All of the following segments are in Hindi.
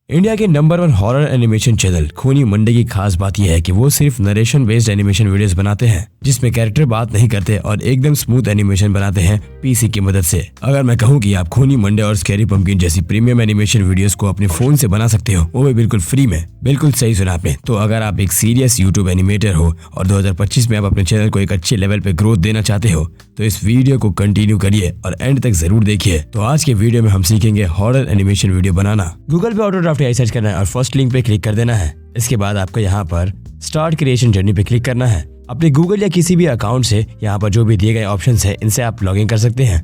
इंडिया के नंबर 1 हॉरर एनिमेशन चैनल खूनी मंडे की खास बात यह है कि वो सिर्फ नरेशन बेस्ड एनिमेशन वीडियोस बनाते हैं जिसमें कैरेक्टर बात नहीं करते और एकदम स्मूथ एनिमेशन बनाते हैं पीसी की मदद से। अगर मैं कहूँ कि आप खूनी मंडे और स्कैरी पंपकिन जैसी प्रीमियम एनिमेशन वीडियोस को अपने फोन से बना सकते हो, वो भी बिल्कुल फ्री में। बिल्कुल सही सुना आपने। तो अगर आप एक सीरियस यूट्यूब एनिमेटर हो और 2025 में आप अपने चैनल को एक अच्छे लेवल पे ग्रोथ देना चाहते हो तो इस वीडियो को कंटिन्यू करिए और एंड तक जरूर देखिए। तो आज के वीडियो में हम सीखेंगे हॉरर एनिमेशन वीडियो बनाना। गूगल पे ऑटोड्राफ्ट AI सर्च करना है और फर्स्ट लिंक पे क्लिक कर देना है। इसके बाद आपको यहाँ पर स्टार्ट क्रिएशन जर्नी पे क्लिक करना है। अपने गूगल या किसी भी अकाउंट से यहाँ पर जो भी दिए गए ऑप्शंस हैं इनसे आप लॉगिन कर सकते हैं।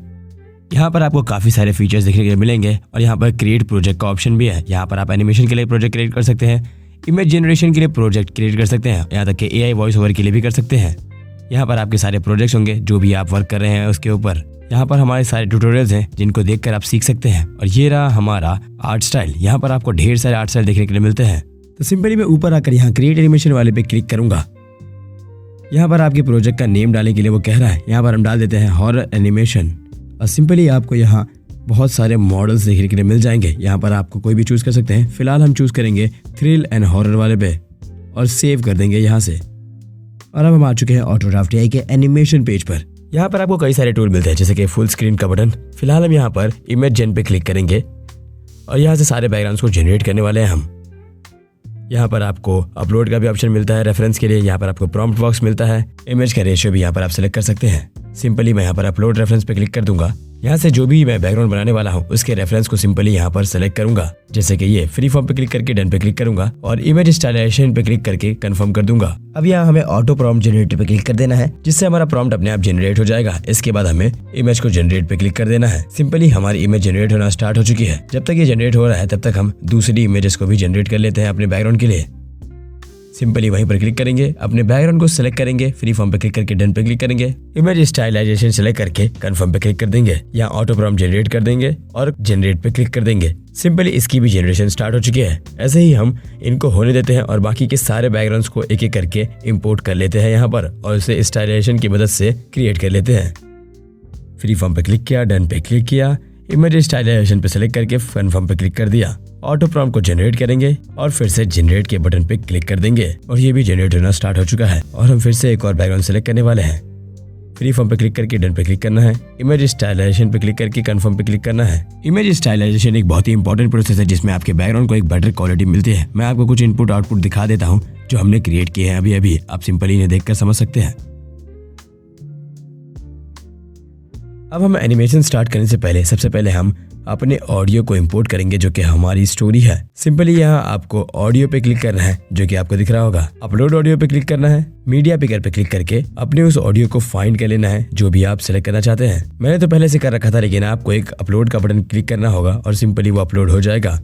यहाँ पर आपको काफी सारे फीचर्स देखने के लिए मिलेंगे और यहाँ पर क्रिएट प्रोजेक्ट का ऑप्शन भी है। यहाँ पर आप एनिमेशन के लिए प्रोजेक्ट क्रिएट कर सकते हैं, इमेज जनरेशन के लिए प्रोजेक्ट क्रिएट कर सकते हैं, यहाँ तक कि AI वॉइस ओवर के लिए भी कर सकते हैं। यहाँ पर आपके सारे प्रोजेक्ट्स होंगे जो भी आप वर्क कर रहे हैं उसके ऊपर। यहाँ पर हमारे सारे ट्यूटोरियल्स हैं जिनको देखकर आप सीख सकते हैं। और ये रहा हमारा आर्ट स्टाइल। यहाँ पर आपको ढेर सारे आर्ट स्टाइल देखने के लिए मिलते हैं। तो सिंपली मैं ऊपर आकर यहाँ क्रिएट एनिमेशन वाले पे क्लिक करूंगा। यहाँ पर आपके प्रोजेक्ट का नेम डालने के लिए वो कह रहा है। यहाँ पर हम डाल देते हैं हॉरर एनिमेशन और सिंपली आपको यहाँ बहुत सारे मॉडल्स देखने के लिए मिल जाएंगे। यहाँ पर आपको कोई भी चूज कर सकते हैं। फिलहाल हम चूज करेंगे थ्रिल एंड हॉरर वाले पे और सेव कर देंगे यहाँ से। और अब हम आ चुके हैं ऑटोड्राफ्ट AI के एनिमेशन पेज पर। यहाँ पर आपको कई सारे टूल मिलते हैं जैसे कि फुल स्क्रीन का बटन। फिलहाल हम यहाँ पर इमेज जेन पे क्लिक करेंगे और यहाँ से सारे बैकग्राउंड्स को जनरेट करने वाले हैं हम। यहाँ पर आपको अपलोड का भी ऑप्शन मिलता है रेफरेंस के लिए। यहाँ पर आपको प्रॉम्प्ट बॉक्स मिलता है। इमेज का रेशियो भी यहाँ पर आप सिलेक्ट कर सकते हैं। सिंपली मैं यहाँ पर अपलोड रेफरेंस पे क्लिक कर दूंगा। यहाँ से जो भी मैं बैकग्राउंड बनाने वाला हूँ उसके रेफरेंस को सिंपली यहाँ पर सेलेक्ट करूंगा। जैसे कि ये फ्री फॉर्म पे क्लिक करके डन पे क्लिक करूंगा और इमेज स्टाइलाइजेशन पे क्लिक करके कंफर्म कर दूंगा। अब यहाँ हमें ऑटो प्रॉम्प्ट जनरेटर पे क्लिक कर देना है जिससे हमारा प्रॉम्प्ट अपने आप जनरेट हो जाएगा। इसके बाद हमें इमेज को जनरेट पे क्लिक कर देना है। सिंपली हमारी इमेज जनरेट होना स्टार्ट हो चुकी है। जब तक ये जनरेट हो रहा है तब तक हम दूसरी इमेजेस को भी जनरेट कर लेते हैं अपने बैकग्राउंड के लिए। सिंपली वहीं पर क्लिक करेंगे, अपने बैकग्राउंड को सिलेक्ट करेंगे, फ्री फॉर्म पे क्लिक करके डन पे क्लिक करेंगे, इमेज स्टाइलाइजेशन सिलेक्ट करके कंफर्म पे क्लिक कर देंगे। यहाँ ऑटो प्रॉम्प्ट जनरेट कर देंगे और जनरेट पे क्लिक कर देंगे। सिंपली इसकी भी जनरेशन स्टार्ट हो चुकी है। ऐसे ही हम इनको होने देते हैं और बाकी के सारे बैकग्राउंड्स को एक एक करके इम्पोर्ट कर लेते हैं यहाँ पर और उसे स्टाइलाइजेशन की मदद से क्रिएट कर लेते हैं। फ्री फॉर्म पे क्लिक किया, डन पे क्लिक किया, इमेज स्टाइलाइजेशन पे सिलेक्ट करके कंफर्म पे क्लिक कर दिया। ऑटो प्रॉम्प्ट को जनरेट करेंगे और फिर से जनरेट के बटन पे क्लिक कर देंगे और ये भी जनरेट होना स्टार्ट हो चुका है। और हम फिर से एक और बैकग्राउंड सेलेक्ट करने वाले हैं। फ्री फॉर्म पे क्लिक करके डन पे क्लिक करना है, इमेज स्टाइलाइजेशन पे क्लिक करके कंफर्म पे क्लिक करना है। इमेज स्टाइलाइजेशन एक बहुत ही इंपॉर्टेंट प्रोसेस है जिसमें आपके बैकग्राउंड को एक बेटर क्वालिटी मिलती है। मैं आपको कुछ इनपुट आउटपुट दिखा देता हूँ जो हमने क्रिएट किए हैं अभी। आप सिंपली इन्हें देखकर समझ सकते हैं। अब हम एनिमेशन स्टार्ट करने से पहले सबसे पहले हम अपने ऑडियो को इंपोर्ट करेंगे जो कि हमारी स्टोरी है। सिंपली यहाँ आपको ऑडियो पे क्लिक करना है जो कि आपको दिख रहा होगा। अपलोड ऑडियो पे क्लिक करना है, मीडिया पिकर पे क्लिक करके अपने उस ऑडियो को फाइंड कर लेना है जो भी आप सेलेक्ट करना चाहते हैं। मैंने तो पहले से कर रखा था लेकिन आपको एक अपलोड का बटन क्लिक करना होगा और सिंपली वो अपलोड हो जाएगा।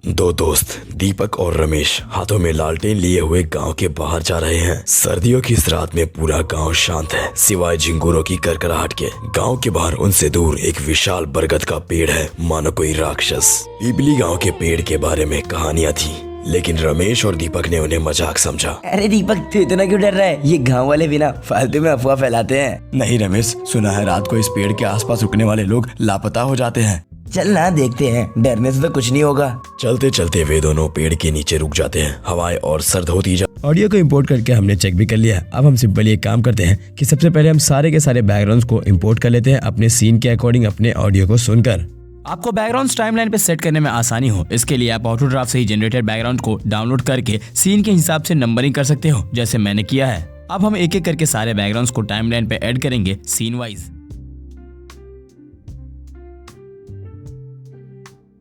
दो दोस्त दीपक और रमेश हाथों में लालटेन लिए हुए गांव के बाहर जा रहे हैं। सर्दियों की इस रात में पूरा गांव शांत है सिवाय झिंगुरों की करकराहट के। गांव के बाहर उनसे दूर एक विशाल बरगद का पेड़ है, मानो कोई राक्षस। पिपली गांव के पेड़ के बारे में कहानियां थी लेकिन रमेश और दीपक ने उन्हें मजाक समझा। अरे दीपक, तू इतना क्यों डर रहा है? ये गांव वाले बिना फालतू में अफवाह फैलाते हैं। नहीं रमेश, सुना है रात को इस पेड़ के आसपास रुकने वाले लोग लापता हो जाते हैं। चल ना देखते हैं, डरने से तो कुछ नहीं होगा। चलते चलते वे दोनों पेड़ के नीचे रुक जाते हैं। हवाएं और सर्द होती जा। ऑडियो को इंपोर्ट करके हमने चेक भी कर लिया। अब हम सिंपली एक काम करते हैं कि सबसे पहले हम सारे के सारे बैकग्राउंड्स को इंपोर्ट कर लेते हैं अपने सीन के अकॉर्डिंग अपने ऑडियो को सुनकर। आपको बैकग्राउंड्स टाइमलाइन पे सेट करने में आसानी हो इसके लिए आप ऑटोड्राफ्ट से ही जनरेटेड बैकग्राउंड को डाउनलोड करके सीन के हिसाब से नंबरिंग कर सकते हो जैसे मैंने किया है। अब हम एक एक करके सारे बैकग्राउंड्स को टाइमलाइन पे ऐड करेंगे सीन वाइज।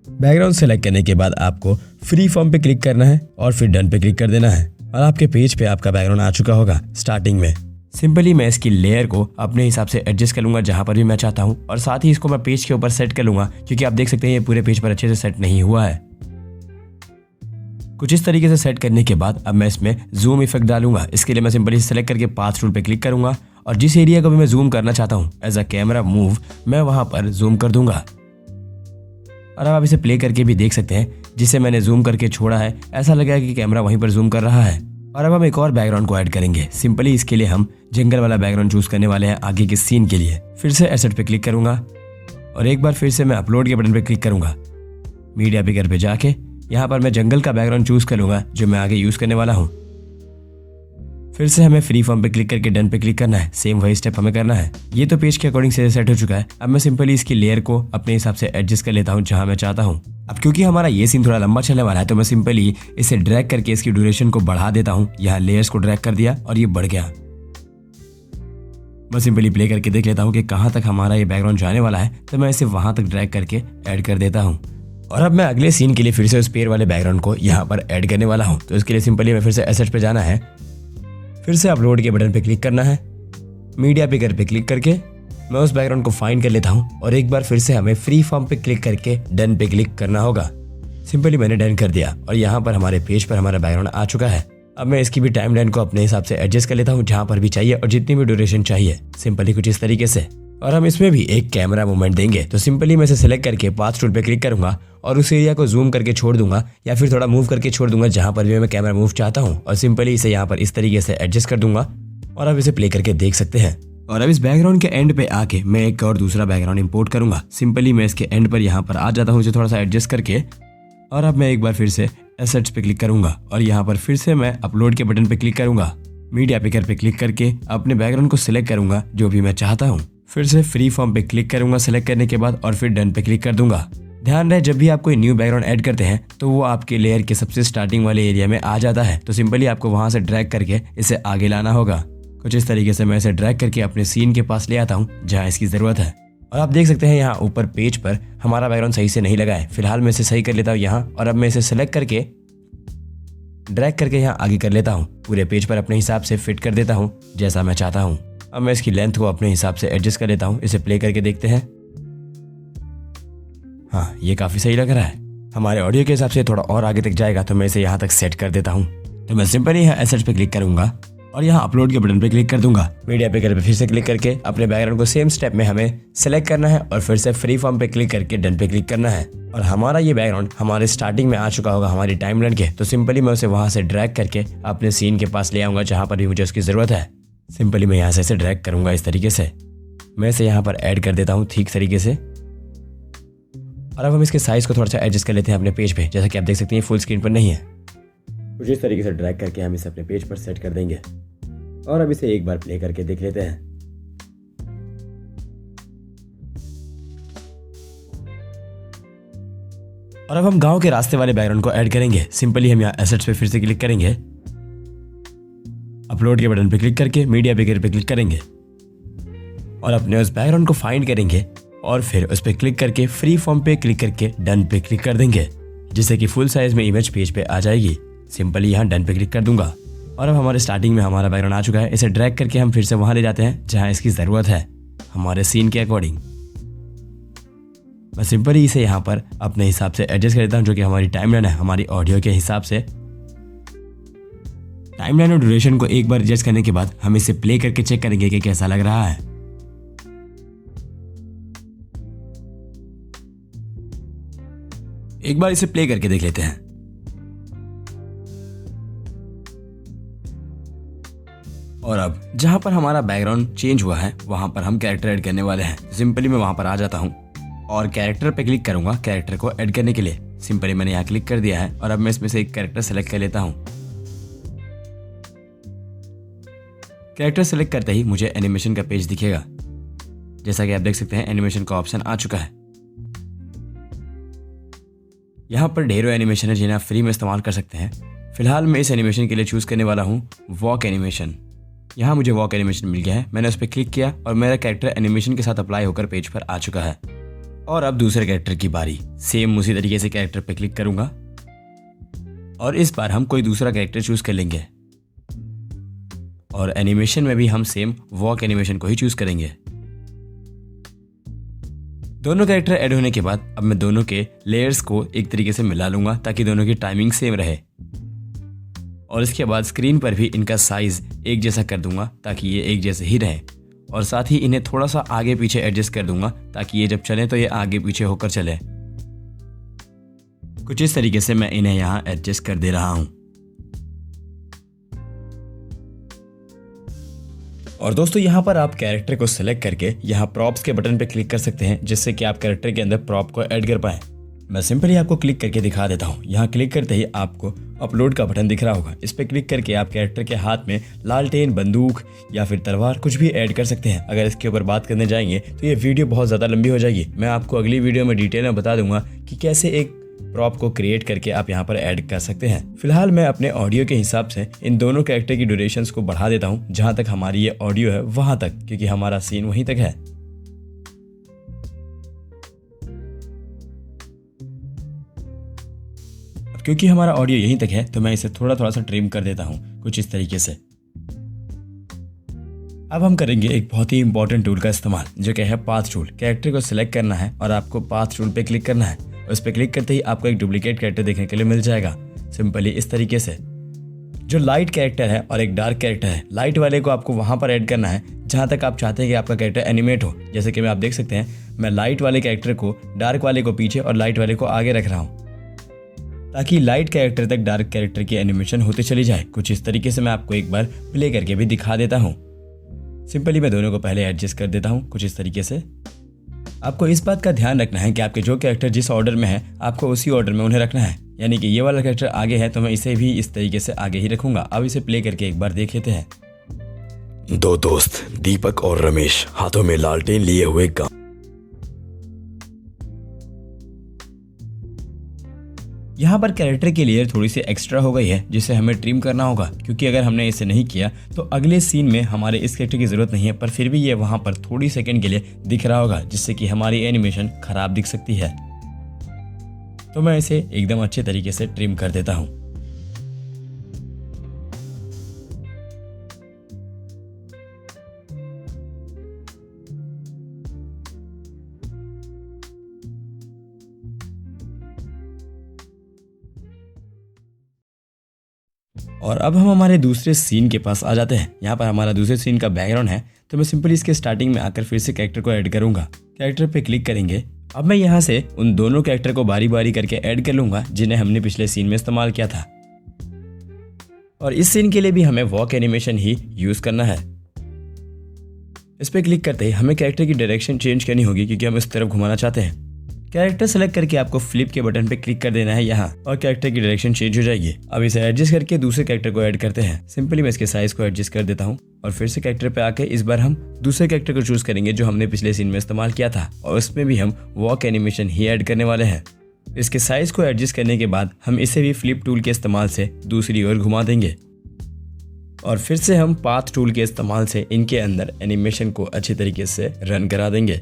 बैकग्राउंड सेलेक्ट करने के बाद आपको फ्री फॉर्म पे क्लिक करना है और फिर डन पे क्लिक कर देना है और आपके पेज पे आपका बैकग्राउंड आ चुका होगा स्टार्टिंग में। सिंपली मैं इसकी लेयर को अपने हिसाब से एडजस्ट कर लूंगा जहां पर भी मैं चाहता हूं और साथ ही इसको मैं पेज के ऊपर सेट कर लूंगा क्योंकि आप देख सकते हैं ये पूरे पेज पर अच्छे से सेट नहीं हुआ है। कुछ इस तरीके से सेट करने के बाद अब मैं इसमें जूम इफेक्ट डालूंगा। इसके लिए मैं सिंपली सेलेक्ट करके पाथ टूल पे क्लिक करूंगा और जिस एरिया को भी मैं जूम करना चाहता हूँ एज अ कैमरा मूव मैं वहां पर जूम कर दूंगा। और अब आप इसे प्ले करके भी देख सकते हैं जिसे मैंने जूम करके छोड़ा है ऐसा लगा कि कैमरा वहीं पर जूम कर रहा है। और अब हम एक और बैकग्राउंड को ऐड करेंगे। सिंपली इसके लिए हम जंगल वाला बैकग्राउंड चूज करने वाले हैं आगे के सीन के लिए। फिर से एसेट पे क्लिक करूंगा और एक बार फिर से मैं अपलोड के बटन पे क्लिक करूंगा। मीडिया पिकर पे जाके यहाँ पर मैं जंगल का बैकग्राउंड चूज करूंगा जो मैं आगे यूज करने वाला हूँ। फिर से हमें फ्री फॉर्म पे क्लिक करके डन पे क्लिक करना है। सेम वही स्टेप हमें करना है। ये तो पेज के अकॉर्डिंग से सेट हो चुका है। अब मैं सिंपली इसकी लेयर को अपने हिसाब से एडजस्ट कर लेता हूँ जहां मैं चाहता हूँ। अब क्योंकि हमारा ये सीन थोड़ा लंबा चलने वाला है तो मैं सिंपली इसे ड्रैग करके इसकी ड्यूरेशन को बढ़ा देता हूँ। यहाँ लेयर्स को ड्रैग कर दिया और ये बढ़ गया। मैं सिंपली प्ले करके देख लेता हूँ कि कहाँ तक हमारा ये बैकग्राउंड जाने वाला है, तो मैं इसे वहां तक ड्रैग करके ऐड कर देता हूँ। और अब मैं अगले सीन के लिए फिर से उस पेड़ वाले बैकग्राउंड को यहाँ पर ऐड करने वाला हूँ। तो इसके लिए सिंपली मैं फिर से एसेट्स पे जाना है, फिर से अपलोड के बटन पे क्लिक करना है, मीडिया पिकर पे क्लिक करके मैं उस बैकग्राउंड को फाइंड कर लेता हूँ और एक बार फिर से हमें फ्री फॉर्म पे क्लिक करके डन पे क्लिक करना होगा। सिंपली मैंने डन कर दिया और यहाँ पर हमारे पेज पर हमारा बैकग्राउंड आ चुका है। अब मैं इसकी भी टाइमलाइन को अपने हिसाब से एडजस्ट कर लेता हूँ जहाँ पर भी चाहिए और जितनी भी ड्यूरेशन चाहिए, सिंपली कुछ इस तरीके से। और हम इसमें भी एक कैमरा मूवमेंट देंगे। तो सिंपली मैं इसे सिलेक्ट करके पाथ टूल पे क्लिक करूंगा और उस एरिया को जूम करके छोड़ दूंगा या फिर थोड़ा मूव करके छोड़ दूंगा जहां पर भी मैं कैमरा मूव चाहता हूं और सिंपली इसे यहाँ पर इस तरीके से एडजस्ट कर दूंगा और अब इसे प्ले करके देख सकते हैं। और अब इस बैकग्राउंड के एंड पे आके मैं एक और दूसरा बैकग्राउंड इंपोर्ट करूंगा। सिंपली मैं इसके एंड पर यहाँ पर आ जाता हूँ इसे थोड़ा सा एडजस्ट करके और अब मैं एक बार फिर से एसेट्स पे क्लिक करूंगा और यहाँ पर फिर से मैं अपलोड के बटन पे क्लिक करूंगा। मीडिया पिकर पे क्लिक करके अपने बैकग्राउंड को सिलेक्ट करूंगा जो भी मैं चाहता हूँ। फिर से फ्री फॉर्म पे क्लिक करूंगा सिलेक्ट करने के बाद और फिर डन पे क्लिक कर दूंगा। ध्यान रहे जब भी आप कोई न्यू बैकग्राउंड ऐड करते हैं तो वो आपके लेयर के सबसे स्टार्टिंग वाले एरिया में आ जाता है। तो सिंपली आपको वहां से ड्रैग करके इसे आगे लाना होगा। कुछ इस तरीके से मैं इसे ड्रैग करके अपने सीन के पास ले आता हूँ जहाँ इसकी जरूरत है। और आप देख सकते हैं यहाँ ऊपर पेज पर हमारा बैकग्राउंड सही से नहीं लगा है। फिलहाल मैं इसे सही कर लेता हूँ यहाँ और अब मैं इसे सेलेक्ट करके ड्रैग करके यहाँ आगे कर लेता हूँ। पूरे पेज पर अपने हिसाब से फिट कर देता हूँ जैसा मैं चाहता हूँ। अब मैं इसकी लेंथ को अपने हिसाब से एडजस्ट कर लेता हूँ। इसे प्ले करके देखते हैं। हाँ, ये काफी सही लग रहा है। हमारे ऑडियो के हिसाब से थोड़ा और आगे तक जाएगा तो मैं इसे यहाँ तक सेट कर देता हूँ। तो मैं सिंपली यहाँ एसेट्स पे क्लिक करूंगा और यहाँ अपलोड के बटन पे क्लिक कर दूंगा। मीडिया पिकर पे फिर से क्लिक करके अपने बैकग्राउंड को सेम स्टेप में हमें सेलेक्ट करना है और फिर से फ्री फॉर्म पे क्लिक करके डन पे क्लिक करना है। और हमारा ये बैकग्राउंड हमारे स्टार्टिंग में आ चुका होगा हमारी टाइमलाइन के। तो सिंपली मैं उसे वहां से ड्रैग करके अपने सीन के पास ले आऊंगा जहां पर भी मुझे उसकी जरूरत है। सिंपली मैं यहाँ से इसे ड्रैग करूंगा इस तरीके से। मैं इसे यहाँ पर ऐड कर देता हूँ ठीक तरीके से। और अब हम इसके साइज को थोड़ा सा एडजस्ट कर लेते हैं अपने पेज पे। जैसा कि आप देख सकते हैं फुल स्क्रीन पर नहीं है। कुछ इस तरीके से ड्रैग करके हम इसे अपने पेज पर सेट कर देंगे और अब इसे एक बार प्ले करके देख लेते हैं। और अब हम गांव के रास्ते वाले बैकग्राउंड को ऐड करेंगे। सिंपली हम यहाँ एसेट्स पे फिर से क्लिक करेंगे, अपलोड के बटन पे क्लिक करके मीडिया पिकर पे क्लिक करेंगे और अपने उस बैकग्राउंड को फाइंड करेंगे और फिर उस पर क्लिक करके फ्री फॉर्म पे क्लिक करके डन पे क्लिक कर देंगे जिससे कि फुल साइज में इमेज पेज पे आ जाएगी। सिंपली यहाँ डन पे क्लिक कर दूंगा और अब हमारे स्टार्टिंग में हमारा बैकग्राउंड आ चुका है। इसे ड्रैग करके हम फिर से वहां ले जाते हैं जहां इसकी जरूरत है हमारे सीन के अकॉर्डिंग। मैं सिंपली इसे यहाँ पर अपने हिसाब से एडजस्ट कर देता हूँ जो कि हमारी टाइमलाइन है हमारी ऑडियो के हिसाब से। टाइमलाइन और ड्यूरेशन को एक बार एडजस्ट करने के बाद हम इसे प्ले करके चेक करेंगे कि कैसा लग रहा है। एक बार इसे प्ले करके देख लेते हैं। और अब जहां पर हमारा बैकग्राउंड चेंज हुआ है वहां पर हम कैरेक्टर ऐड करने वाले हैं। सिंपली मैं वहां पर आ जाता हूं और कैरेक्टर पे क्लिक करूंगा कैरेक्टर को ऐड करने के लिए। सिंपली मैंने यहाँ क्लिक कर दिया है और अब मैं इसमें से एक कैरेक्टर सेलेक्ट कर लेता हूं। कैरेक्टर सेलेक्ट करते ही मुझे एनिमेशन का पेज दिखेगा। जैसा कि आप देख सकते हैं एनिमेशन का ऑप्शन आ चुका है। यहाँ पर ढेरों एनिमेशन है जिन्हें आप फ्री में इस्तेमाल कर सकते हैं। फिलहाल मैं इस एनिमेशन के लिए चूज करने वाला हूँ वॉक एनिमेशन। यहाँ मुझे वॉक एनिमेशन मिल गया है। मैंने उस पर क्लिक किया और मेरा कैरेक्टर एनिमेशन के साथ अप्लाई होकर पेज पर आ चुका है। और अब दूसरे कैरेक्टर की बारी। सेम उसी तरीके से कैरेक्टर पे क्लिक करूंगा और इस बार हम कोई दूसरा कैरेक्टर चूज कर लेंगे और एनिमेशन में भी हम सेम वॉक एनिमेशन को ही चूज करेंगे। दोनों कैरेक्टर ऐड होने के बाद अब मैं दोनों के लेयर्स को एक तरीके से मिला लूंगा ताकि दोनों की टाइमिंग सेम रहे और इसके बाद स्क्रीन पर भी इनका साइज एक जैसा कर दूंगा ताकि ये एक जैसे ही रहे और साथ ही इन्हें थोड़ा सा आगे पीछे एडजस्ट कर दूंगा ताकि ये जब चले तो ये आगे पीछे होकर चले। कुछ इस तरीके से मैं इन्हें यहाँ एडजस्ट कर दे रहा हूं। और दोस्तों यहाँ पर आप कैरेक्टर को सिलेक्ट करके यहाँ प्रॉप्स के बटन पे क्लिक कर सकते हैं जिससे कि आप कैरेक्टर के अंदर प्रॉप को ऐड कर पाएं। मैं सिंपली आपको क्लिक करके दिखा देता हूँ। यहाँ क्लिक करते ही आपको अपलोड का बटन दिख रहा होगा। इस पर क्लिक करके आप कैरेक्टर के हाथ में लालटेन, बंदूक या फिर तलवार कुछ भी ऐड कर सकते हैं। अगर इसके ऊपर बात करने जाएंगे तो ये वीडियो बहुत ज़्यादा लंबी हो जाएगी। मैं आपको अगली वीडियो में डिटेल में बता दूंगा कि कैसे एक प्रॉप को क्रिएट करके आप यहाँ पर ऐड कर सकते हैं। फिलहाल मैं अपने ऑडियो के हिसाब से इन दोनों कैरेक्टर की ड्यूरेशंस को बढ़ा देता हूँ, जहाँ तक हमारी ये ऑडियो है वहाँ तक, क्योंकि हमारा सीन वहीं तक है। क्योंकि हमारा ऑडियो यहीं तक है तो मैं इसे थोड़ा सा ट्रिम कर देता हूँ कुछ इस तरीके से। अब हम करेंगे एक बहुत ही इंपॉर्टेंट टूल का इस्तेमाल, जो कि है पाथ टूल। कैरेक्टर को सिलेक्ट करना है और आपको पाथ टूल पे क्लिक करना है। उस पर क्लिक करते ही आपको एक डुप्लीकेट कैरेक्टर देखने के लिए मिल जाएगा, सिंपली इस तरीके से। जो लाइट कैरेक्टर है और एक डार्क कैरेक्टर है, लाइट वाले को आपको वहां पर ऐड करना है जहां तक आप चाहते हैं कि आपका कैरेक्टर एनिमेट हो। जैसे कि आप देख सकते हैं, मैं लाइट वाले कैरेक्टर को, डार्क वाले को पीछे और लाइट वाले को आगे रख रहा हूँ, ताकि लाइट कैरेक्टर तक डार्क कैरेक्टर की एनिमेशन होती चली जाए। कुछ इस तरीके से मैं आपको एक बार प्ले करके भी दिखा देता हूँ। सिंपली मैं दोनों को पहले एडजस्ट कर देता हूँ कुछ इस तरीके से। आपको इस बात का ध्यान रखना है कि आपके जो कैरेक्टर जिस ऑर्डर में है, आपको उसी ऑर्डर में उन्हें रखना है। यानी कि ये वाला कैरेक्टर आगे है तो मैं इसे भी इस तरीके से आगे ही रखूंगा। अब इसे प्ले करके एक बार देख लेते हैं। दो दोस्त दीपक और रमेश हाथों में लालटेन लिए हुए गांव यहाँ पर कैरेक्टर की लेयर थोड़ी सी एक्स्ट्रा हो गई है, जिसे हमें ट्रिम करना होगा, क्योंकि अगर हमने इसे नहीं किया तो अगले सीन में हमारे इस कैरेक्टर की जरूरत नहीं है, पर फिर भी ये वहां पर थोड़ी सेकंड के लिए दिख रहा होगा, जिससे कि हमारी एनिमेशन खराब दिख सकती है। तो मैं इसे एकदम अच्छे तरीके से ट्रिम कर देता हूँ। और अब हम हमारे दूसरे सीन के पास आ जाते हैं। यहाँ पर हमारा दूसरे सीन का बैकग्राउंड है, तो मैं सिंपली इसके स्टार्टिंग में आकर फिर से कैरेक्टर को ऐड करूंगा। कैरेक्टर पे क्लिक करेंगे। अब मैं यहाँ से उन दोनों कैरेक्टर को बारी बारी करके ऐड कर लूंगा जिन्हें हमने पिछले सीन में इस्तेमाल किया था। और इस सीन के लिए भी हमें वॉक एनिमेशन ही यूज करना है। इस पे क्लिक करते ही हमें कैरेक्टर की डायरेक्शन चेंज करनी होगी, क्योंकि हम इस तरफ घुमाना चाहते हैं। कैरेक्टर सेलेक्ट करके आपको फ्लिप के बटन पे क्लिक कर देना है यहाँ, और कैरेक्टर की डायरेक्शन चेंज हो जाएगी। अब इसे एडजस्ट करके दूसरे कैरेक्टर को ऐड करते हैं। सिंपली मैं इसके साइज को एडजस्ट कर देता हूँ और फिर से कैरेक्टर पे आके इस बार हम दूसरे कैरेक्टर को चूज करेंगे जो हमने पिछले सीन में इस्तेमाल किया था, और उसमें भी हम वॉक एनिमेशन ही ऐड करने वाले हैं। इसके साइज को एडजस्ट करने के बाद हम इसे भी फ्लिप टूल के इस्तेमाल से दूसरी ओर घुमा देंगे, और फिर से हम पाथ टूल के इस्तेमाल से इनके अंदर एनिमेशन को अच्छे तरीके से रन करा देंगे।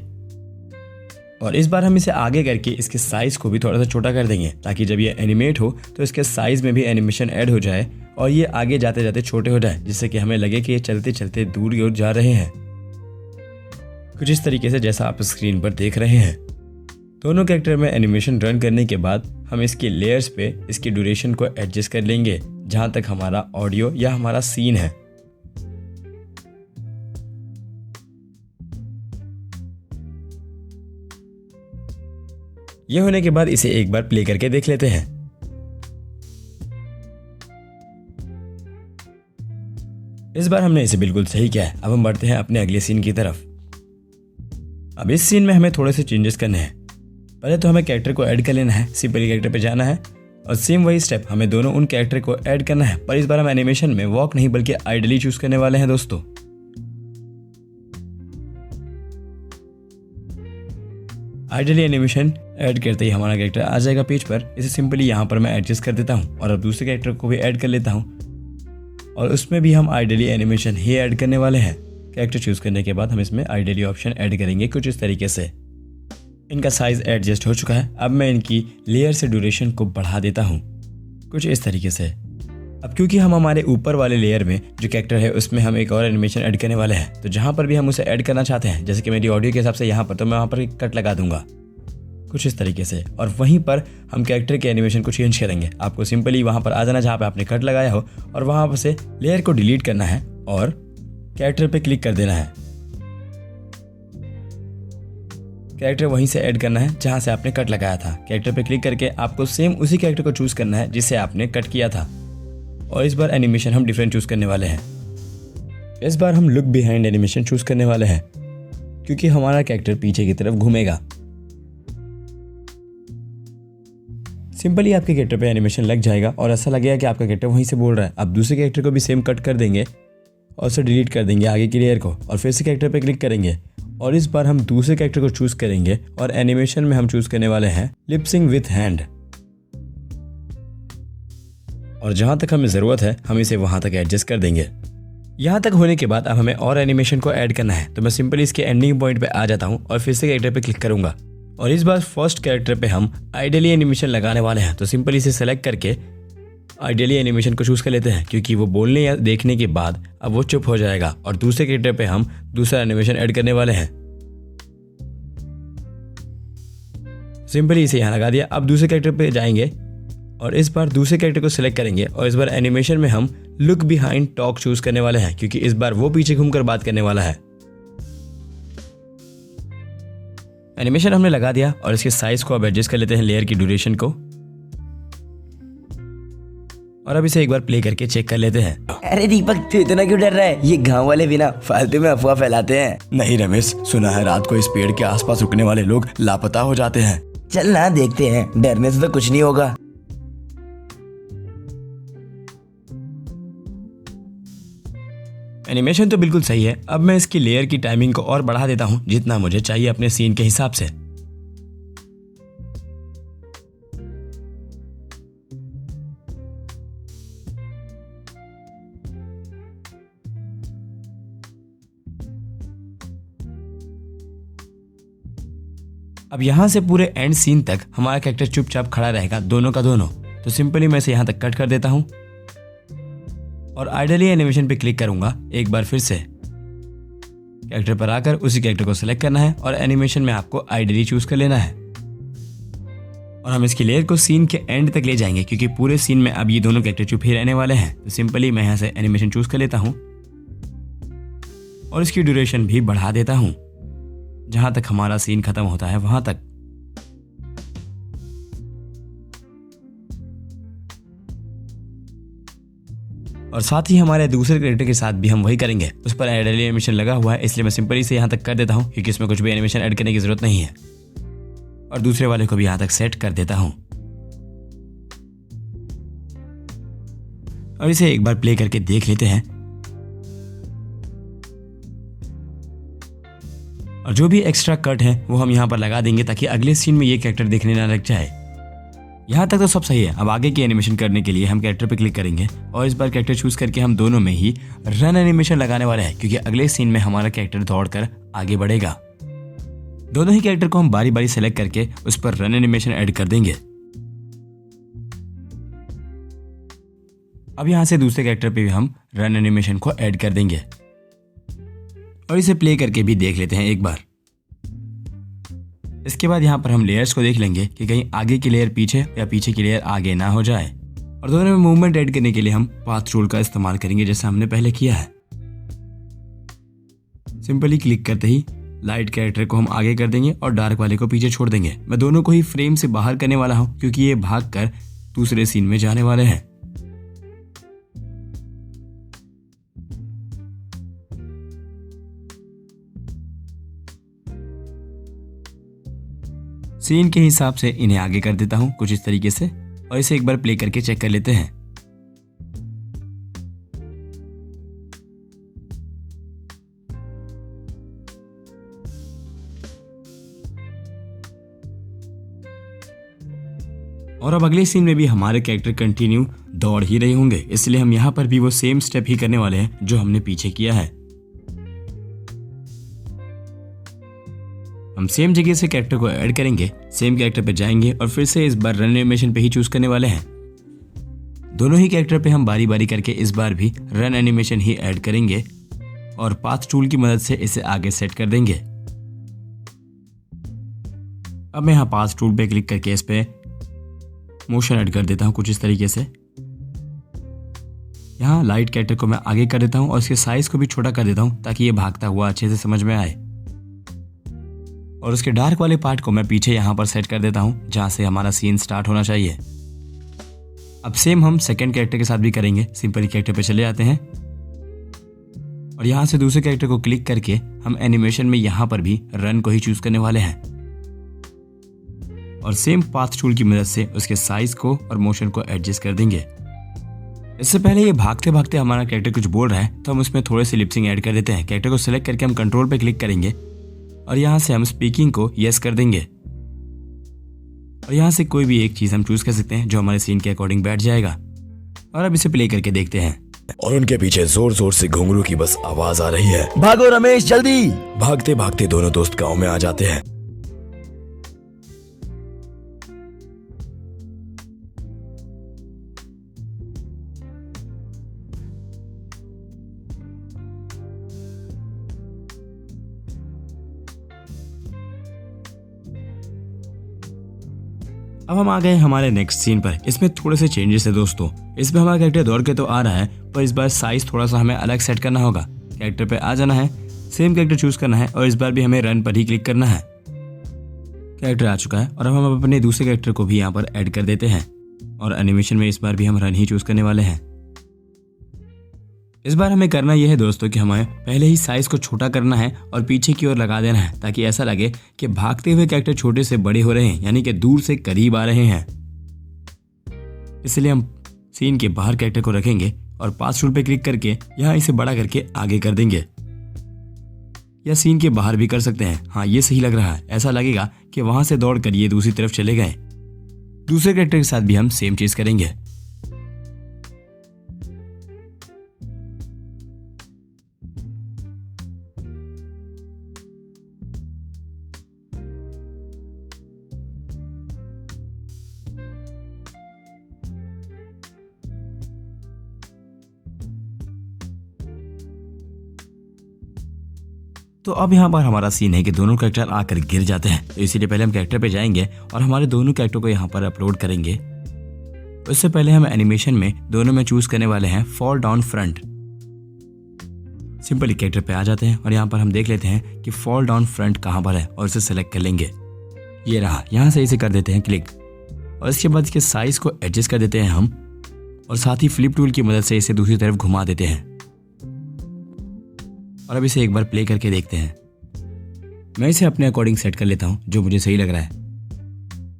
और इस बार हम इसे आगे करके इसके साइज को भी थोड़ा सा छोटा कर देंगे, ताकि जब ये एनिमेट हो तो इसके साइज में भी एनिमेशन ऐड हो जाए और ये आगे जाते जाते छोटे हो जाए, जिससे कि हमें लगे कि ये चलते चलते दूर की ओर जा रहे हैं, कुछ इस तरीके से जैसा आप स्क्रीन पर देख रहे हैं। दोनों कैरेक्टर में एनिमेशन रन करने के बाद हम इसके लेयर्स पे इसकी ड्यूरेशन को एडजस्ट कर लेंगे, जहां तक हमारा ऑडियो या हमारा सीन है। ये होने के बाद इसे एक बार प्ले करके देख लेते हैं। इस बार हमने इसे बिल्कुल सही किया है। अब हम बढ़ते हैं अपने अगले सीन की तरफ। अब इस सीन में हमें थोड़े से चेंजेस करने हैं। पहले तो हमें कैरेक्टर को ऐड कर लेना है, सिंपली कैरेक्टर पे जाना है और सेम वही स्टेप हमें दोनों उन कैरेक्टर को ऐड करना है, पर इस बार हम एनिमेशन में वॉक नहीं बल्कि आइडली चूज करने वाले हैं दोस्तों। आइडली एनिमेशन ऐड करते ही हमारा कैरेक्टर आ जाएगा पेज पर। इसे सिंपली यहाँ पर मैं एडजस्ट कर देता हूँ और अब दूसरे कैरेक्टर को भी ऐड कर लेता हूँ, और उसमें भी हम आइडली एनिमेशन ही ऐड करने वाले हैं। कैरेक्टर चूज करने के बाद हम इसमें आइडली ऑप्शन ऐड करेंगे कुछ इस तरीके से। इनका साइज एडजस्ट हो चुका है। अब मैं इनकी लेयर से ड्यूरेशन को बढ़ा देता हूँ कुछ इस तरीके से। अब क्योंकि हम हमारे ऊपर वाले लेयर में जो कैरेक्टर है उसमें हम एक और एनिमेशन ऐड करने वाले हैं, तो जहाँ पर भी हम उसे ऐड करना चाहते हैं, जैसे कि मेरी ऑडियो के हिसाब से यहाँ पर, तो मैं वहाँ पर एक कट लगा दूंगा कुछ इस तरीके से, और वहीं पर हम कैरेक्टर के एनिमेशन को चेंज करेंगे। आपको सिंपली वहाँ पर आ जाना जहाँ पे आपने कट लगाया हो, और वहाँ पर से लेयर को डिलीट करना है और कैरेक्टर पे क्लिक कर देना है। कैरेक्टर वहीं से ऐड करना है जहाँ से आपने कट लगाया था। कैरेक्टर पे क्लिक करके आपको सेम उसी कैरेक्टर को चूज करना है जिसे आपने कट किया था, और इस बार एनिमेशन हम डिफरेंट चूज करने वाले हैं। इस बार हम लुक बिहाइंड एनिमेशन चूज करने वाले हैं, क्योंकि हमारा कैरेक्टर पीछे की तरफ घूमेगा। सिंपली आपके कैरेक्टर पे एनिमेशन लग जाएगा और ऐसा लगेगा कि आपका कैरेक्टर वहीं से बोल रहा है। अब दूसरे कैरेक्टर को भी सेम कट कर देंगे और उसे डिलीट कर देंगे आगे की लेयर को और फिर से कैरेक्टर पे क्लिक करेंगे और इस बार हम दूसरे कैरेक्टर को चूज करेंगे और एनिमेशन में हम चूज करने वाले हैं लिप सिंक विथ हैंड। और जहां तक हमें जरूरत है हम इसे वहां तक एडजस्ट कर देंगे। यहाँ तक होने के बाद अब हमें और एनिमेशन को ऐड करना है, तो मैं सिंपली इसके एंडिंग पॉइंट पे आ जाता हूँ और फिर से कैरेक्टर पे क्लिक करूंगा और इस बार फर्स्ट कैरेक्टर पे हम आइडियली एनिमेशन लगाने वाले हैं। तो सिंपली इसे सेलेक्ट करके आइडियली एनिमेशन को चूज कर लेते हैं क्योंकि वो बोलने या देखने के बाद अब वो चुप हो जाएगा और दूसरे कैरेक्टर पे हम दूसरा एनिमेशन ऐड करने वाले हैं। सिंपली इसे यहाँ लगा दिया। अब दूसरे कैरेक्टर पे जाएंगे और इस बार दूसरे कैरेक्टर को सिलेक्ट करेंगे और इस बार एनिमेशन में हम लुक बिहाइंड टॉक चूज करने वाले हैं क्योंकि इस बार वो पीछे घूमकर बात करने वाला है। एनिमेशन हमने लगा दिया और इसके साइज को अब एडजस्ट कर लेते हैं, लेयर की ड्यूरेशन को, और अब इसे एक बार प्ले करके चेक कर लेते हैं। अरे दीपक, तू इतना क्यों डर रहा है? ये गांव वाले भी ना फालतू में अफवाह फैलाते हैं। नहीं रमेश, सुना है रात को इस पेड़ के आसपास रुकने वाले लोग लापता हो जाते हैं। चल ना देखते हैं, डरने से तो कुछ नहीं होगा। एनिमेशन तो बिल्कुल सही है। अब मैं इसकी लेयर की टाइमिंग को और बढ़ा देता हूं जितना मुझे चाहिए अपने सीन के हिसाब से। अब यहां से पूरे एंड सीन तक हमारा कैरेक्टर चुपचाप खड़ा रहेगा, दोनों का दोनों। तो सिंपली मैं इसे यहां तक कट कर देता हूं और आइडियली एनिमेशन पे क्लिक करूंगा एक बार फिर से। कैरेक्टर पर आकर उसी कैरेक्टर को सिलेक्ट करना है और एनिमेशन में आपको आइडियली चूज कर लेना है और हम इसकी लेयर को सीन के एंड तक ले जाएंगे क्योंकि पूरे सीन में अब ये दोनों कैरेक्टर चुप ही रहने वाले हैं। तो सिंपली मैं यहाँ से एनिमेशन चूज कर लेता हूँ और इसकी ड्यूरेशन भी बढ़ा देता हूँ जहां तक हमारा सीन खत्म होता है वहां तक। और साथ ही हमारे दूसरे कैरेक्टर के साथ भी हम वही करेंगे। उस पर आइडियली एनिमेशन लगा हुआ है इसलिए मैं सिंपली से यहाँ तक कर देता हूँ क्योंकि इसमें कुछ भी एनिमेशन ऐड करने की जरूरत नहीं है। और दूसरे वाले को भी यहाँ तक सेट कर देता हूँ और इसे एक बार प्ले करके देख लेते हैं। और जो भी एक्स्ट्रा कट है वो हम यहाँ पर लगा देंगे ताकि अगले सीन में ये कैरेक्टर देखने ना लग जाए। यहाँ तक तो सब सही है। अब आगे की एनिमेशन करने के लिए हम कैरेक्टर पे क्लिक करेंगे और इस बार कैरेक्टर चूज करके हम दोनों में ही रन एनिमेशन लगाने वाले हैं क्योंकि अगले सीन में हमारा कैरेक्टर दौड़कर आगे बढ़ेगा। दोनों ही कैरेक्टर को हम बारी बारी सेलेक्ट करके उस पर रन एनिमेशन ऐड कर देंगे। अब यहाँ से दूसरे कैरेक्टर पे भी हम रन एनिमेशन को ऐड कर देंगे और इसे प्ले करके भी देख लेते हैं एक बार। इसके बाद यहाँ पर हम लेयर्स को देख लेंगे कि कहीं आगे की लेयर पीछे या पीछे की लेयर आगे ना हो जाए। और दोनों में मूवमेंट ऐड करने के लिए हम पाथ टूल का इस्तेमाल करेंगे जैसा हमने पहले किया है। सिंपली क्लिक करते ही लाइट कैरेक्टर को हम आगे कर देंगे और डार्क वाले को पीछे छोड़ देंगे। मैं दोनों को ही फ्रेम से बाहर करने वाला हूँ क्योंकि ये भाग कर दूसरे सीन में जाने वाले हैं। सीन के हिसाब से इन्हें आगे कर देता हूं कुछ इस तरीके से और इसे एक बार प्ले करके चेक कर लेते हैं। और अब अगले सीन में भी हमारे कैरेक्टर कंटिन्यू दौड़ ही रहे होंगे इसलिए हम यहाँ पर भी वो सेम स्टेप ही करने वाले हैं जो हमने पीछे किया है। हम सेम जगह से कैरेक्टर को ऐड करेंगे, सेम कैरेक्टर पे जाएंगे और फिर से इस बार रन एनिमेशन पे ही चूज करने वाले हैं। दोनों ही कैरेक्टर पे हम बारी बारी करके इस बार भी रन एनिमेशन ही ऐड करेंगे और पाथ टूल की मदद से इसे आगे सेट कर देंगे। अब मैं यहाँ पाथ टूल पे क्लिक करके इस पे मोशन ऐड कर देता हूँ कुछ इस तरीके से। यहाँ लाइट कैरेक्टर को मैं आगे कर देता हूँ और इसके साइज को भी छोटा कर देता हूँ ताकि ये भागता हुआ अच्छे से समझ में आए। और उसके डार्क वाले पार्ट को मैं पीछे यहाँ पर सेट कर देता हूँ जहाँ से हमारा सीन स्टार्ट होना चाहिए। अब सेम हम सेकंड कैरेक्टर के साथ भी करेंगे। सिंपल कैरेक्टर पे चले जाते हैं और यहाँ से दूसरे कैरेक्टर को क्लिक करके हम एनिमेशन में यहाँ पर भी रन को ही चूज करने वाले हैं। और सेम पाथ टूल की मदद से उसके साइज को और मोशन को एडजस्ट कर देंगे। इससे पहले ये भागते भागते हमारा कैरेक्टर कुछ बोल रहा है तो हम उसमें थोड़े से लिपसिंग ऐड कर देते हैं। कैरेक्टर को सिलेक्ट करके हम कंट्रोल पे क्लिक करेंगे और यहाँ से हम स्पीकिंग को यस कर देंगे और यहाँ से कोई भी एक चीज हम चूज कर सकते हैं जो हमारे सीन के अकॉर्डिंग बैठ जाएगा। और अब इसे प्ले करके देखते हैं। और उनके पीछे जोर जोर से घुंघरू की बस आवाज आ रही है। भागो रमेश जल्दी। भागते भागते दोनों दोस्त गांव में आ जाते हैं। अब हम आ गए हमारे नेक्स्ट सीन पर। इसमें थोड़े से चेंजेस है दोस्तों। इसमें हमारा कैरेक्टर दौड़ के तो आ रहा है पर इस बार साइज थोड़ा सा हमें अलग सेट करना होगा। कैरेक्टर पे आ जाना है, सेम कैरेक्टर चूज करना है और इस बार भी हमें रन पर ही क्लिक करना है। कैरेक्टर आ चुका है और अब हम अपने दूसरे कैरेक्टर को भी यहाँ पर ऐड कर देते हैं और एनिमेशन में इस बार भी हम रन ही चूज करने वाले हैं। इस बार हमें करना यह है दोस्तों कि हमें पहले ही साइज को छोटा करना है और पीछे की ओर लगा देना है ताकि ऐसा लगे कि भागते हुए कैरेक्टर छोटे से बड़े हो रहे हैं, यानी कि दूर से करीब आ रहे हैं। इसलिए हम सीन के बाहर कैरेक्टर को रखेंगे और पास टूल पे क्लिक करके यहाँ इसे बड़ा करके आगे कर देंगे, या सीन के बाहर भी कर सकते हैं। हाँ, ये सही लग रहा है। ऐसा लगेगा कि वहां से दौड़ कर ये दूसरी तरफ चले गए। दूसरे कैरेक्टर के साथ भी हम सेम चीज करेंगे। तो अब यहाँ पर हमारा सीन है कि दोनों कैरेक्टर आकर गिर जाते हैं, तो इसीलिए पहले हम कैरेक्टर पे जाएंगे और हमारे दोनों कैरेक्टर को यहाँ पर अपलोड करेंगे। उससे पहले हम एनिमेशन में दोनों में चूज करने वाले हैं fall down front. Simply character पे आ जाते हैं और यहाँ पर हम देख लेते हैं कि फॉल डाउन फ्रंट कहाँ पर है और इसे सेलेक्ट कर लेंगे। ये रहा, यहाँ से इसे कर देते हैं क्लिक और इसके बाद इसके साइज को एडजस्ट कर देते हैं हम और साथ ही फ्लिप टूल की मदद से इसे दूसरी तरफ घुमा देते हैं। और अब इसे एक बार प्ले करके देखते हैं। मैं इसे अपने अकॉर्डिंग सेट कर लेता हूं जो मुझे सही लग रहा है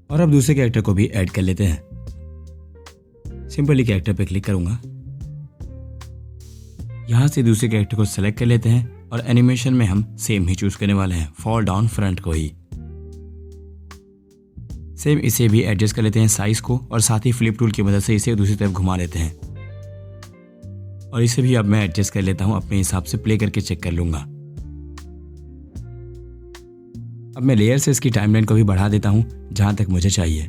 और अब दूसरे कैरेक्टर को भी ऐड कर लेते हैं। सिंपली कैरेक्टर पे क्लिक करूंगा, यहां से दूसरे कैरेक्टर को सेलेक्ट कर लेते हैं और एनिमेशन में हम सेम ही चूज करने वाले हैं, फॉल डाउन फ्रंट को ही। सेम इसे भी एडजस्ट कर लेते हैं साइज को और साथ ही फ्लिप टूल की मदद से इसे दूसरी तरफ घुमा लेते हैं और इसे भी अब मैं एडजस्ट कर लेता हूं, अपने हिसाब से प्ले करके चेक कर लूंगा। अब मैं लेयर से इसकी टाइमलाइन को भी बढ़ा देता हूं जहां तक मुझे चाहिए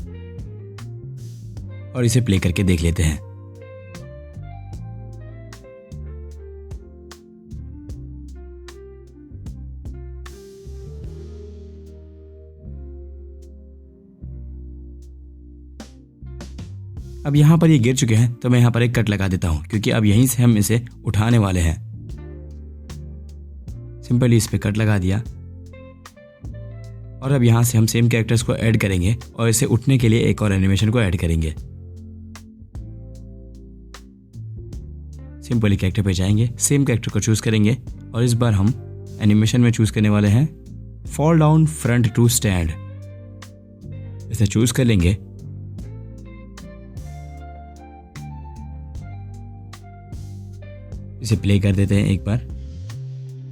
और इसे प्ले करके देख लेते हैं। अब यहाँ पर ये गिर चुके हैं तो मैं यहाँ पर एक कट लगा देता हूँ क्योंकि अब यहीं से हम इसे उठाने वाले हैं। सिंपली इस पे कट लगा दिया और अब यहाँ से हम सेम कैरेक्टर्स को ऐड करेंगे और इसे उठने के लिए एक और एनिमेशन को ऐड करेंगे। सिंपली कैरेक्टर पे जाएंगे, सेम कैरेक्टर को चूज करेंगे और इस बार हम एनिमेशन में चूज करने वाले हैं fall down front to stand. इसे चूज कर लेंगे इसे प्ले कर देते हैं एक बार,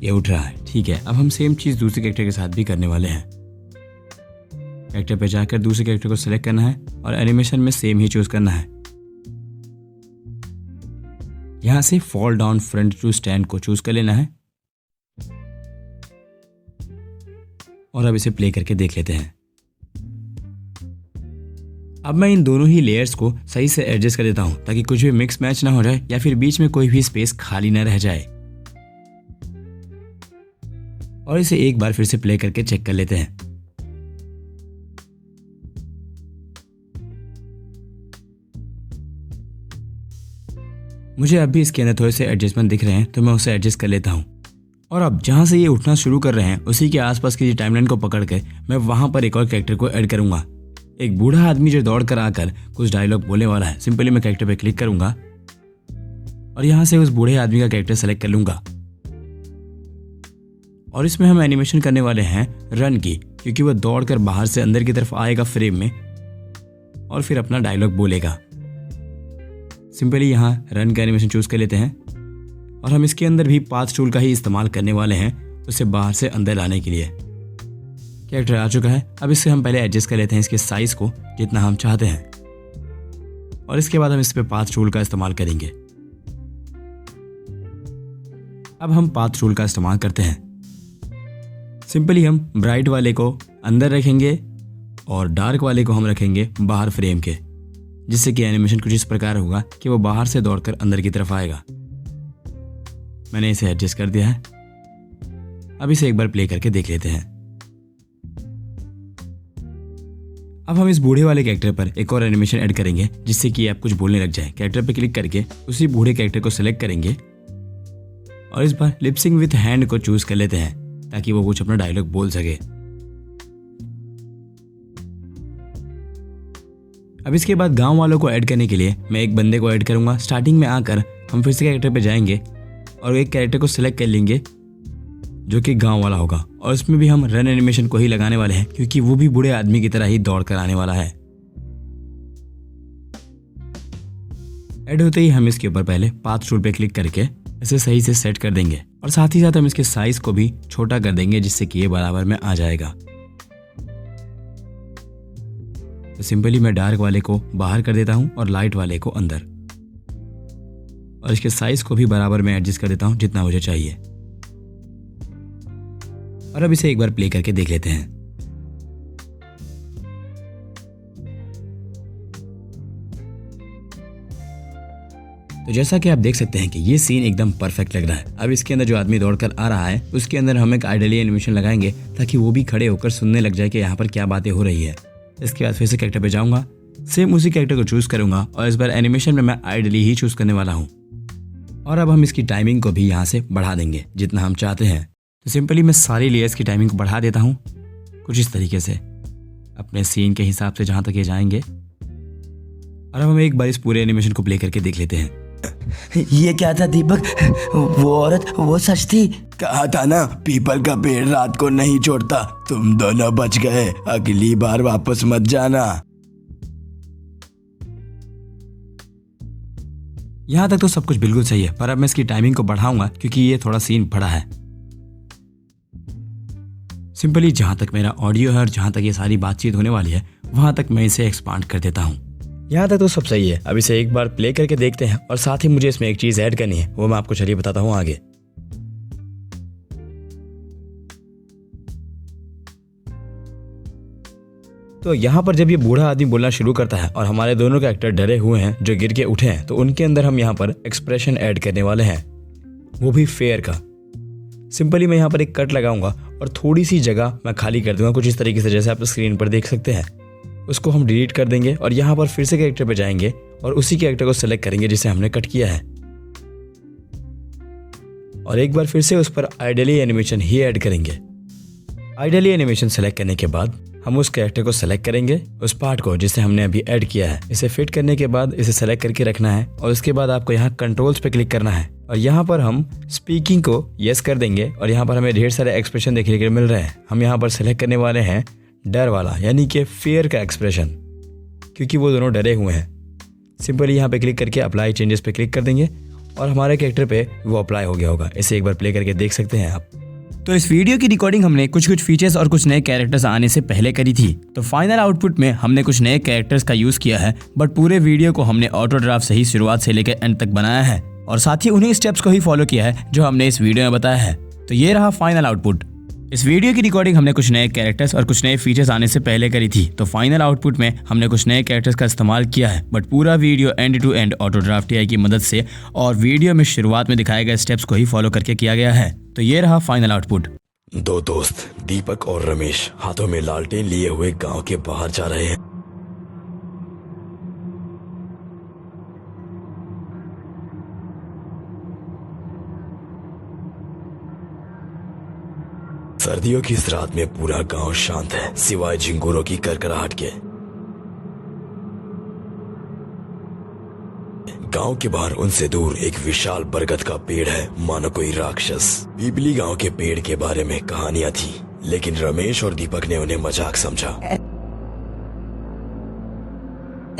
ये उठ रहा है। ठीक है, अब हम सेम चीज दूसरे कैरेक्टर के साथ भी करने वाले हैं। कैरेक्टर पे जाकर दूसरे कैरेक्टर को सिलेक्ट करना है और एनिमेशन में सेम ही चूज करना है। यहां से fall down front to stand को चूज कर लेना है और अब इसे प्ले करके देख लेते हैं। अब मैं इन दोनों ही लेयर्स को सही से एडजस्ट कर देता हूं ताकि कुछ भी मिक्स मैच ना हो जाए या फिर बीच में कोई भी स्पेस खाली ना रह जाए और इसे एक बार फिर से प्ले करके चेक कर लेते हैं। मुझे अब भी इसके अंदर थोड़े से एडजस्टमेंट दिख रहे हैं तो मैं उसे एडजस्ट कर लेता हूं और अब जहां से ये उठना शुरू कर रहे हैं उसी के आसपास की टाइमलाइन को पकड़ कर मैं वहां पर एक और कैरेक्टर को ऐड करूंगा। एक बूढ़ा आदमी जो दौड़ कर आकर कुछ डायलॉग बोलने वाला है। सिंपली मैं कैरेक्टर पे क्लिक करूंगा और यहां से उस बूढ़े आदमी का कैरेक्टर सेलेक्ट कर लूंगा और इसमें हम एनिमेशन करने वाले हैं रन की, क्योंकि वह दौड़कर बाहर से अंदर की तरफ आएगा फ्रेम में और फिर अपना डायलॉग बोलेगा। सिंपली यहाँ रन का एनिमेशन चूज कर लेते हैं और हम इसके अंदर भी पाथ टूल का ही इस्तेमाल करने वाले हैं उसे बाहर से अंदर लाने के लिए। कैरेक्टर आ चुका है। अब इससे हम पहले एडजस्ट कर लेते हैं इसके साइज को जितना हम चाहते हैं और इसके बाद हम इस पे पाथ टूल का इस्तेमाल करेंगे। अब हम पाथ टूल का इस्तेमाल करते हैं। सिंपली हम ब्राइट वाले को अंदर रखेंगे और डार्क वाले को हम रखेंगे बाहर फ्रेम के, जिससे कि एनिमेशन कुछ इस प्रकार होगा कि वो बाहर से दौड़कर अंदर की तरफ आएगा। मैंने इसे एडजस्ट कर दिया है। अब इसे एक बार प्ले करके देख लेते हैं। अब हम इस बूढ़े वाले कैरेक्टर पर एक और एनिमेशन ऐड करेंगे जिससे कि आप कुछ बोलने लग जाए। कैरेक्टर पर क्लिक करके उसी बूढ़े कैरेक्टर को सिलेक्ट करेंगे और इस बार लिपसिंग विथ हैंड को चूज कर लेते हैं ताकि वो कुछ अपना डायलॉग बोल सके। अब इसके बाद गांव वालों को ऐड करने के लिए मैं एक बंदे को ऐड करूंगा। स्टार्टिंग में आकर हम फिर से कैरेक्टर पे जाएंगे और एक कैरेक्टर को सिलेक्ट कर लेंगे जो कि गांव वाला होगा और इसमें भी हम रन एनिमेशन को ही लगाने वाले हैं क्योंकि वो भी बूढ़े आदमी की तरह ही दौड़ कर आने वाला है। ऐड होते ही हम इसके ऊपर पहले पाथ टूल पे क्लिक करके इसे सही से सेट कर देंगे और साथ ही साथ हम इसके साइज को भी छोटा कर देंगे जिससे कि ये बराबर में आ जाएगा। तो सिंपली मैं डार्क वाले को बाहर कर देता हूं और लाइट वाले को अंदर और इसके साइज को भी बराबर में एडजस्ट कर देता हूं जितना मुझे चाहिए। और अब इसे एक बार प्ले करके देख लेते हैं। तो जैसा कि आप देख सकते हैं कि ये सीन एकदम परफेक्ट लग रहा है। अब इसके अंदर जो आदमी दौड़कर आ रहा है उसके अंदर हम एक आइडली एनिमेशन लगाएंगे ताकि वो भी खड़े होकर सुनने लग जाए कि यहाँ पर क्या बातें हो रही है। इसके बाद फिर से कैरेक्टर पे जाऊंगा, सेम उसी कैरेक्टर को चूज करूंगा और इस बार एनिमेशन में मैं आइडली ही चूज करने वाला हूँ। और अब हम इसकी टाइमिंग को भी यहाँ से बढ़ा देंगे जितना हम चाहते हैं। तो सिंपली मैं सारी लेयर्स की टाइमिंग को बढ़ा देता हूँ कुछ इस तरीके से अपने सीन के हिसाब से जहाँ तक ये जाएंगे। और अब हम एक बार इस पूरे एनिमेशन को प्ले करके देख लेते हैं। ये क्या था दीपक? वो औरत वो सच थी? कहा था ना पीपल का पेड़ रात को नहीं छोड़ता। तुम दोनों बच गए, अगली बार वापस मत जाना। यहाँ तक तो सब कुछ बिल्कुल सही है, पर अब मैं इसकी टाइमिंग को बढ़ाऊंगा क्योंकि ये थोड़ा सीन बड़ा है। सिंपली जहां तक मेरा ऑडियो है और जहां तक ये सारी बातचीत होने वाली है वहां तक मैं इसे एक्सपांड कर देता हूँ। यहाँ तक तो सब सही है। अब इसे एक बार प्ले करके देखते हैं और साथ ही मुझे इसमें एक चीज ऐड करनी है, वो मैं आपको चलिए बताता हूँ आगे। तो यहाँ पर जब ये बूढ़ा आदमी बोलना शुरू करता है और हमारे दोनों कैरेक्टर डरे हुए हैं जो गिर के उठे हैं, तो उनके अंदर हम यहाँ पर एक्सप्रेशन ऐड करने वाले हैं, वो भी फेयर का। सिंपली मैं यहाँ पर एक कट लगाऊंगा और थोड़ी सी जगह मैं खाली कर दूंगा कुछ इस तरीके से जैसे आप स्क्रीन पर देख सकते हैं। उसको हम डिलीट कर देंगे और यहाँ पर फिर से कैरेक्टर पे जाएंगे और उसी कैरेक्टर को सेलेक्ट करेंगे जिसे हमने कट किया है और एक बार फिर से उस पर आइडली एनिमेशन ही ऐड करेंगे। आइडली एनिमेशन सेलेक्ट करने के बाद हम उस कैरेक्टर को सेलेक्ट करेंगे, उस पार्ट को जिसे हमने अभी ऐड किया है। इसे फिट करने के बाद इसे सेलेक्ट करके रखना है और उसके बाद आपको यहाँ कंट्रोल्स पे क्लिक करना है और यहाँ पर हम स्पीकिंग को यस कर देंगे और यहाँ पर हमें ढेर सारे एक्सप्रेशन देखने के लिए मिल रहे हैं। हम यहाँ पर सेलेक्ट करने वाले हैं डर वाला, यानी कि फेयर का एक्सप्रेशन, क्योंकि वो दोनों डरे हुए हैं। सिंपली यहाँ पे क्लिक करके अप्लाई चेंजेस पे क्लिक कर देंगे और हमारे कैरेक्टर पे वो अप्लाई हो गया होगा। इसे एक बार प्ले करके देख सकते हैं आप। तो इस वीडियो की रिकॉर्डिंग हमने कुछ फीचर्स और कुछ नए कैरेक्टर्स आने से पहले करी थी। तो फाइनल आउटपुट में हमने कुछ नए कैरेक्टर्स का यूज किया है, बट पूरे वीडियो को हमने ऑटो ड्राफ्ट से ही शुरुआत से लेकर एंड तक बनाया है और साथ ही उन्हीं स्टेप्स को ही फॉलो किया है जो हमने इस वीडियो में बताया है। तो ये रहा फाइनल आउटपुट। इस वीडियो की रिकॉर्डिंग हमने कुछ नए कैरेक्टर्स और कुछ नए फीचर्स आने से पहले करी थी। तो फाइनल आउटपुट में हमने कुछ नए कैरेक्टर्स का इस्तेमाल किया है, बट पूरा video end to end auto draft AI की मदद से और वीडियो में शुरुआत में दिखाए गए स्टेप्स को ही फॉलो करके किया गया है। तो ये रहा फाइनल आउटपुट। दो दोस्त दीपक और रमेश हाथों में लालटेन लिए हुए गांव के बाहर जा रहे हैं। सर्दियों की इस रात में पूरा गांव शांत है सिवाय झिंगुरों की करकराहट के। गांव के बाहर उनसे दूर एक विशाल बरगद का पेड़ है, मानो कोई राक्षस। पीपली गांव के पेड़ के बारे में कहानियां थी। लेकिन रमेश और दीपक ने उन्हें मजाक समझा।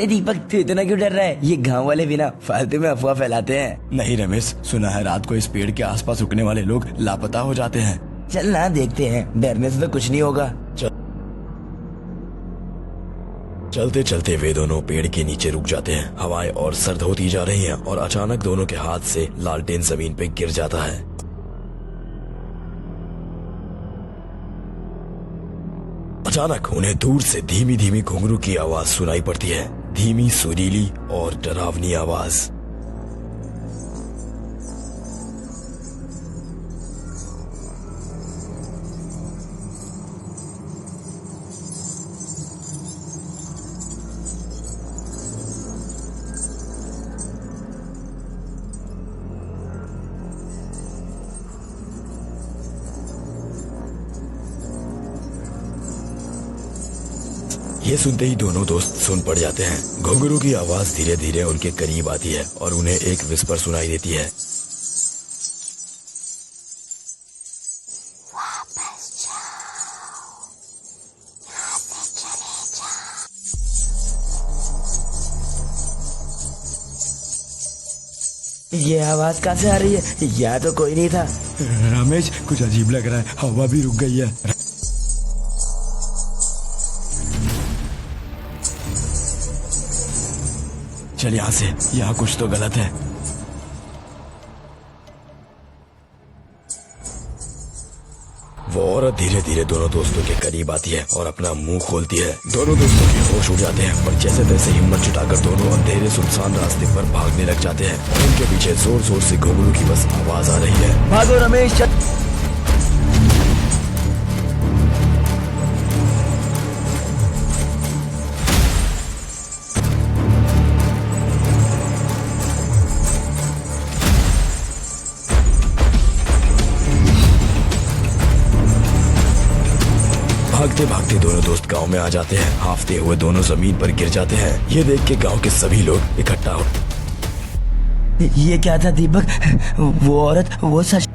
दीपक तू इतना क्यों डर रहा है? ये गांव वाले भी ना फालतू में अफवाह फैलाते हैं। नहीं रमेश, सुना है रात को इस पेड़ के आसपास रुकने वाले लोग लापता हो जाते हैं। चल ना देखते हैं, डरने से तो कुछ नहीं होगा। चलते चलते वे दोनों पेड़ के नीचे रुक जाते हैं। हवाएं और सर्द होती जा रही हैं और अचानक दोनों के हाथ से लालटेन जमीन पे गिर जाता है। अचानक उन्हें दूर से धीमी धीमी घुंघरू की आवाज सुनाई पड़ती है, धीमी, सुरीली और डरावनी आवाज। ये सुनते ही दोनों दोस्त सुन पड़ जाते हैं। घुंघरू की आवाज धीरे धीरे उनके करीब आती है और उन्हें एक विस्पर सुनाई देती है। ये आवाज कहाँ से आ रही है? यहाँ तो कोई नहीं था। रमेश, कुछ अजीब लग रहा है, हवा भी रुक गई है। चल यहाँ से, यहाँ कुछ तो गलत है। वो औरत धीरे धीरे दोनों दोस्तों के करीब आती है और अपना मुंह खोलती है। दोनों दोस्तों के होश उड़ जाते हैं और जैसे तैसे हिम्मत जुटाकर दोनों अंधेरे सुनसान रास्ते पर भागने लग जाते हैं। उनके पीछे जोर जोर से घुंघरू की बस आवाज आ रही है। भागो रमेश, चल। भागते भागते दोनों दोस्त गांव में आ जाते हैं। हाफते हुए दोनों जमीन पर गिर जाते हैं। ये देख के गांव के सभी लोग इकट्ठा हो। ये क्या था दीपक? वो औरत, वो सच?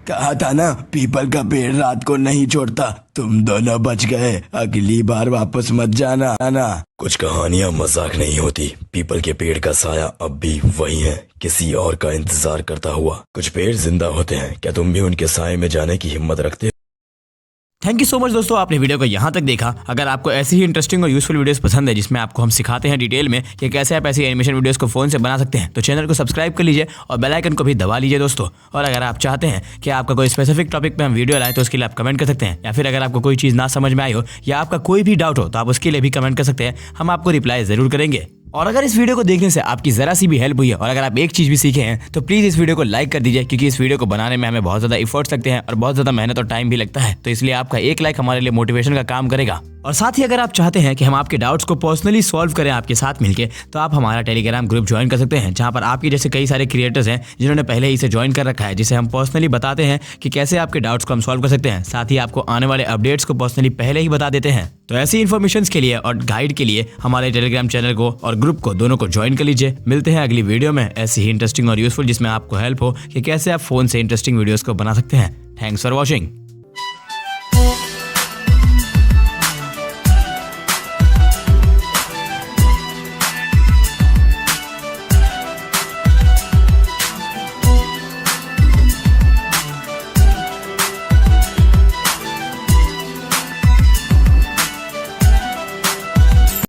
कहा था ना, पीपल का पेड़ रात को नहीं छोड़ता। तुम दोनों बच गए, अगली बार वापस मत जाना ना। कुछ कहानियां मजाक नहीं होती। पीपल के पेड़ का साया अब भी वही है, किसी और का इंतजार करता हुआ। कुछ पेड़ जिंदा होते हैं। क्या तुम भी उनके साए में जाने की हिम्मत रखते हो? थैंक यू सो मच दोस्तों, आपने वीडियो को यहाँ तक देखा। अगर आपको ऐसी ही इंटरेस्टिंग और यूजफुल वीडियोस पसंद है जिसमें आपको हम सिखाते हैं डिटेल में कि कैसे आप ऐसी एनिमेशन वीडियोस को फोन से बना सकते हैं, तो चैनल को सब्सक्राइब कर लीजिए और बेल आइकन को भी दबा लीजिए दोस्तों। और अगर आप चाहते हैं कि आपका कोई स्पेसिफिक टॉपिक पे हम वीडियो लाएं तो उसके लिए आप कमेंट कर सकते हैं, या फिर अगर आपको कोई चीज़ ना समझ में आई हो या आपका कोई भी डाउट हो तो आप उसके लिए भी कमेंट कर सकते हैं। हम आपको रिप्लाई जरूर करेंगे। और अगर इस वीडियो को देखने से आपकी जरा सी भी हेल्प हुई है और अगर आप एक चीज भी सीखे हैं तो प्लीज इस वीडियो को लाइक कर दीजिए, क्योंकि इस वीडियो को बनाने में हमें बहुत ज्यादा एफर्ट्स लगते हैं और बहुत ज्यादा मेहनत और टाइम भी लगता है। तो इसलिए आपका एक लाइक हमारे लिए मोटिवेशन का काम करेगा। और साथ ही अगर आप चाहते हैं कि हम आपके डाउट्स को पर्सनली सॉल्व करें आपके साथ मिलके, तो आप हमारा टेलीग्राम ग्रुप ज्वाइन कर सकते हैं, जहां पर आपके जैसे कई सारे क्रिएटर्स हैं जिन्होंने पहले ही इसे ज्वाइन कर रखा है, जिसे हम पर्सनली बताते हैं कि कैसे आपके डाउट्स को हम सॉल्व कर सकते हैं। साथ ही आपको आने वाले अपडेट्स को पर्सनली पहले ही बता देते हैं। तो ऐसी इन्फॉर्मेशन के लिए और गाइड के लिए हमारे टेलीग्राम चैनल को और ग्रुप को दोनों को ज्वाइन कर लीजिए। मिलते हैं अगली वीडियो में ऐसी ही इंटरेस्टिंग और यूजफुल, जिसमें आपको हेल्प हो कि कैसे आप फोन से इंटरेस्टिंग वीडियोस को बना सकते हैं। Thanks for watching.